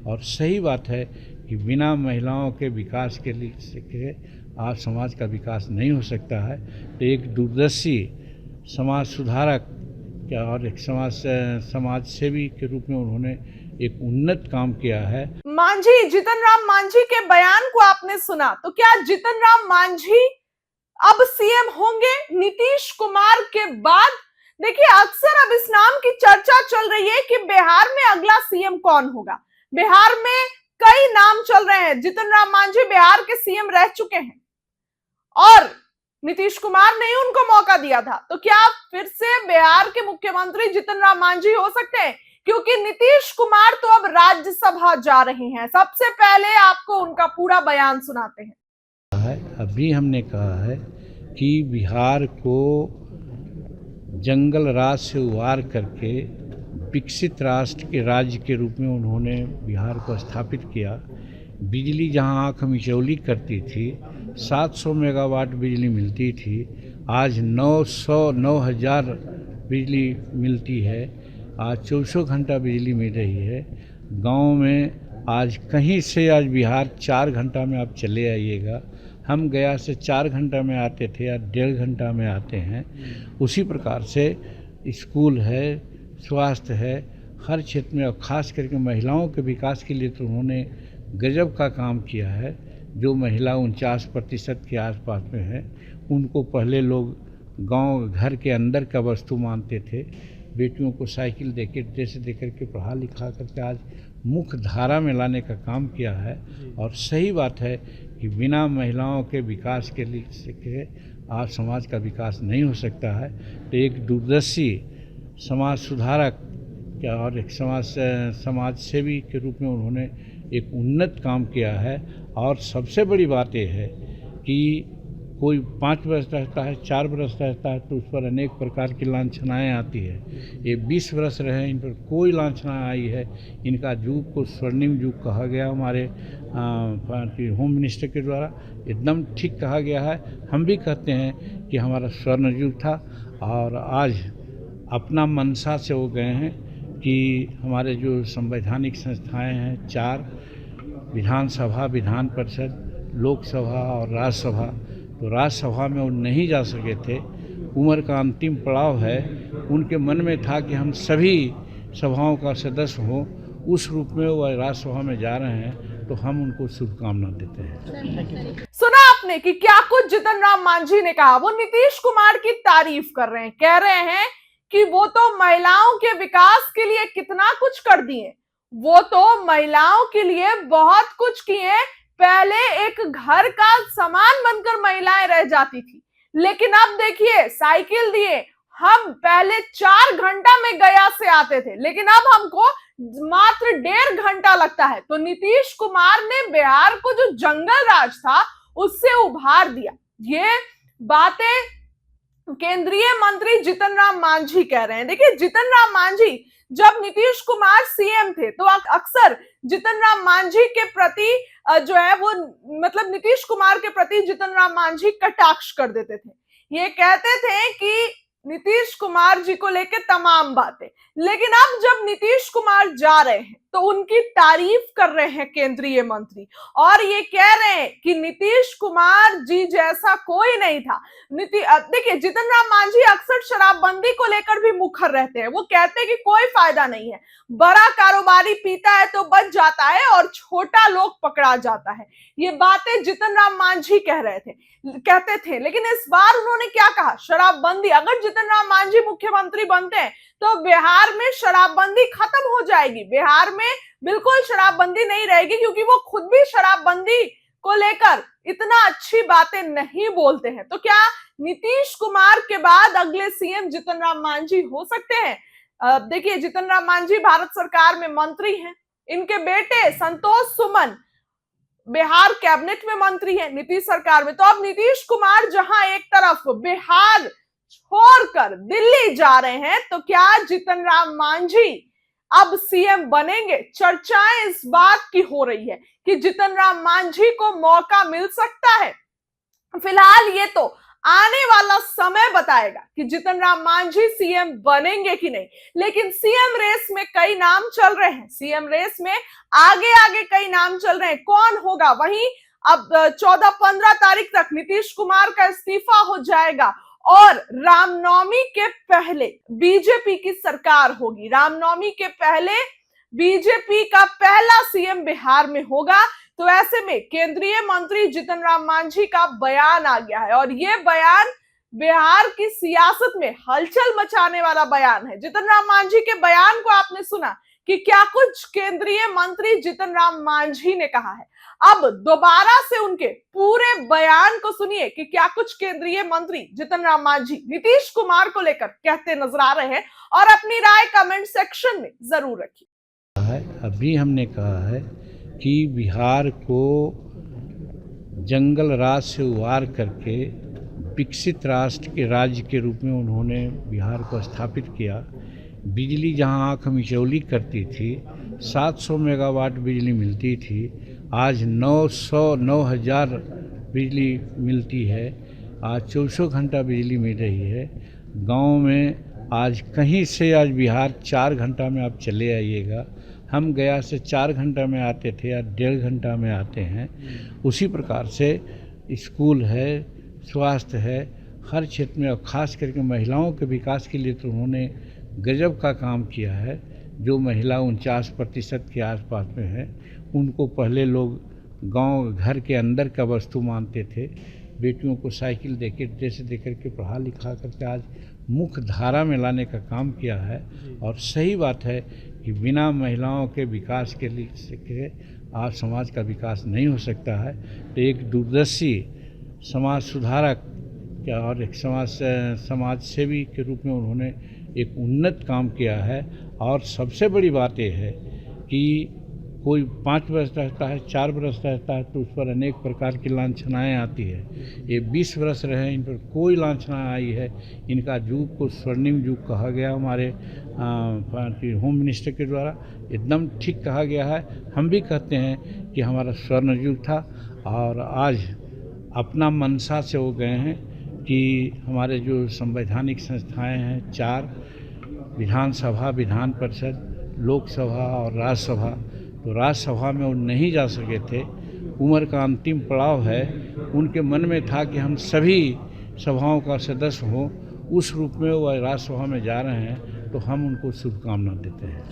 और सही बात है कि बिना महिलाओं के विकास के लिए आज समाज का विकास नहीं हो सकता है। तो एक दूरदर्शी समाज सुधारक क्या और एक समाज सेवी के रूप में उन्होंने एक उन्नत काम किया है। मांझी, जीतन राम मांझी के बयान को आपने सुना, तो क्या जीतन राम मांझी अब सीएम होंगे नीतीश कुमार के बाद? देखिए, अक्सर अब इस नाम की चर्चा चल रही है कि बिहार में अगला सीएम कौन होगा। बिहार में कई नाम चल रहे हैं। जीतन राम मांझी बिहार के सीएम रह चुके हैं और नीतीश कुमार ने ही उनको मौका दिया था। तो क्या फिर से बिहार के मुख्यमंत्री जीतन राम मांझी हो सकते हैं? क्योंकि नीतीश कुमार तो अब राज्यसभा जा रहे हैं। सबसे पहले आपको उनका पूरा बयान सुनाते हैं। अभी हमने कहा है कि बिहार को जंगल राज से उबार करके विकसित राष्ट्र के राज्य के रूप में उन्होंने बिहार को स्थापित किया। बिजली जहां आँख मिचौली करती थी 700 मेगावाट बिजली मिलती थी, आज 9,000 बिजली मिलती है। आज 24 घंटा बिजली मिल रही है। गांव में आज कहीं से आज बिहार 4 घंटा में आप चले आइएगा। हम गया से 4 घंटा में आते थे, आज 1.5 घंटा में आते हैं। उसी प्रकार से स्कूल है, स्वास्थ्य है, हर क्षेत्र में, और ख़ास करके महिलाओं के विकास के लिए तो उन्होंने गजब का काम किया है। जो महिला 49% के आसपास में है, उनको पहले लोग गांव घर के अंदर का वस्तु मानते थे। बेटियों को साइकिल देके, ड्रेस दे करके पढ़ा लिखा करके आज मुख्य धारा में लाने का काम किया है। और सही बात है कि बिना महिलाओं के विकास के लिए आज समाज का विकास नहीं हो सकता है। तो एक दूरदर्शी समाज सुधारक क्या और एक समाज सेवी के रूप में उन्होंने एक उन्नत काम किया है। और सबसे बड़ी बात यह है कि कोई 5 वर्ष रहता है, 4 वर्ष रहता है, तो उस पर अनेक प्रकार की लांछनाएँ आती है। ये 20 वर्ष रहे, इन पर कोई लांछना आई है। इनका युग को स्वर्णिम युग कहा गया हमारे होम मिनिस्टर के द्वारा, एकदम ठीक कहा गया है। हम भी कहते हैं कि हमारा स्वर्ण युग था। और आज अपना मंशा से वो गए हैं कि हमारे जो संवैधानिक संस्थाएं हैं 4, विधानसभा, विधान परिषद, लोकसभा और राज्यसभा, तो राज्यसभा में वो नहीं जा सके थे। उम्र का अंतिम पड़ाव है। उनके मन में था कि हम सभी सभाओं का सदस्य हों, उस रूप में वो राज्यसभा में जा रहे हैं, तो हम उनको शुभकामना देते हैं। सुना आपने कि क्या कुछ जीतन राम मांझी ने कहा। वो नीतीश कुमार की तारीफ कर रहे हैं, कह रहे हैं कि वो तो महिलाओं के विकास के लिए कितना कुछ कर दिए, वो तो महिलाओं के लिए बहुत कुछ किए। पहले एक घर का सामान बनकर महिलाएं रह जाती थी, लेकिन अब देखिए साइकिल दिए। हम पहले 4 घंटा में गया से आते थे, लेकिन अब हमको मात्र 1.5 घंटा लगता है। तो नीतीश कुमार ने बिहार को जो जंगल राज था उससे उभार दिया। ये बातें केंद्रीय मंत्री जीतन राम मांझी कह रहे हैं। देखिए, जीतन राम मांझी जब नीतीश कुमार सीएम थे तो अक्सर जीतन राम मांझी के प्रति जो है वो मतलब नीतीश कुमार के प्रति जीतन राम मांझी कटाक्ष कर देते थे। ये कहते थे कि नीतीश कुमार जी को लेकर तमाम बातें, लेकिन अब जब नीतीश कुमार जा रहे हैं तो उनकी तारीफ कर रहे हैं केंद्रीय मंत्री, और ये कह रहे हैं कि नीतीश कुमार जी जैसा कोई नहीं था। देखिए, जीतन राम मांझी अक्सर शराबबंदी को लेकर भी मुखर रहते हैं। वो कहते हैं कि कोई फायदा नहीं है, बड़ा कारोबारी पीता है तो बच जाता है और छोटा लोग पकड़ा जाता है। ये बातें जीतन राम मांझी कहते थे, लेकिन इस बार उन्होंने क्या कहा? शराबबंदी, अगर जीतन राम मांझी मुख्यमंत्री बनते हैं तो बिहार में शराबबंदी खत्म हो जाएगी। बिहार में बिल्कुल शराबबंदी नहीं रहेगी, क्योंकि वो खुद भी शराबबंदी को लेकर इतना अच्छी बातें नहीं बोलते हैं। तो क्या नीतीश कुमार के बाद अगले सीएम जीतन राम मांझी हो सकते हैं? देखिए, जीतन राम मांझी भारत सरकार में मंत्री हैं। इनके बेटे संतोष सुमन बिहार कैबिनेट में मंत्री हैं नीतीश सरकार में। तो अब नीतीश कुमार जहां एक तरफ बिहार छोड़कर दिल्ली जा रहे हैं, तो क्या जीतन राम मांझी अब सीएम बनेंगे? चर्चाएं इस बात की हो रही है कि जीतन राम मांझी को मौका मिल सकता है। फिलहाल ये तो आने वाला समय बताएगा कि जीतन राम मांझी सीएम बनेंगे कि नहीं। लेकिन सीएम रेस में कई नाम चल रहे हैं, सीएम रेस में आगे आगे कई नाम चल रहे हैं, कौन होगा। वहीं अब 14-15 तारीख तक नीतीश कुमार का इस्तीफा हो जाएगा और रामनवमी के पहले बीजेपी की सरकार होगी। रामनवमी के पहले बीजेपी का पहला सीएम बिहार में होगा। तो ऐसे में केंद्रीय मंत्री जीतन राम मांझी का बयान आ गया है और ये बयान बिहार की सियासत में हलचल मचाने वाला बयान है। जीतन राम मांझी के बयान को आपने सुना कि क्या कुछ केंद्रीय मंत्री जीतन राम मांझी ने कहा है। अब दोबारा से उनके पूरे बयान को सुनिए कि क्या कुछ केंद्रीय मंत्री जीतन राम मांझी नीतीश कुमार को लेकर कहते नजर आ रहे हैं और अपनी राय कमेंट सेक्शन में जरूर रखिए। अभी हमने कहा है कि बिहार को जंगल राज से उबार करके विकसित राष्ट्र के राज्य के रूप में उन्होंने बिहार को स्थापित किया। बिजली जहां आँख मिचौली करती थी 700 मेगावाट बिजली मिलती थी, आज 9,000 बिजली मिलती है। आज 24 घंटा बिजली मिल रही है। गांव में आज कहीं से आज बिहार 4 घंटा में आप चले आइएगा। हम गया से 4 घंटा में आते थे, आज 1.5 घंटा में आते हैं। उसी प्रकार से स्कूल है, स्वास्थ्य है, हर क्षेत्र में, और ख़ास करके महिलाओं के विकास के लिए तो उन्होंने गजब का काम किया है। जो महिला 49% के आसपास में है, उनको पहले लोग गांव घर के अंदर का वस्तु मानते थे। बेटियों को साइकिल देके, ड्रेस देकर के पढ़ा लिखा करके आज मुख्य धारा में लाने का काम किया है। और सही बात है कि बिना महिलाओं के विकास के लिए आज समाज का विकास नहीं हो सकता है। तो एक दूरदर्शी समाज सुधारक और एक समाज सेवी के रूप में उन्होंने एक उन्नत काम किया है। और सबसे बड़ी बात यह है कि कोई 5 वर्ष रहता है, 4 वर्ष रहता है, तो उस पर अनेक प्रकार की लांछनाएँ आती है। ये 20 वर्ष रहे, इन पर कोई लांछना आई है। इनका युग को स्वर्णिम युग कहा गया हमारे होम मिनिस्टर के द्वारा, एकदम ठीक कहा गया है। हम भी कहते हैं कि हमारा स्वर्ण युग था और आज अपना मंशा से हो गए हैं कि हमारे जो संवैधानिक संस्थाएं हैं 4, विधानसभा, विधान परिषद, लोकसभा और राज्यसभा, तो राज्यसभा में वो नहीं जा सके थे। उम्र का अंतिम पड़ाव है। उनके मन में था कि हम सभी सभाओं का सदस्य हों, उस रूप में वो राज्यसभा में जा रहे हैं, तो हम उनको शुभकामना देते हैं।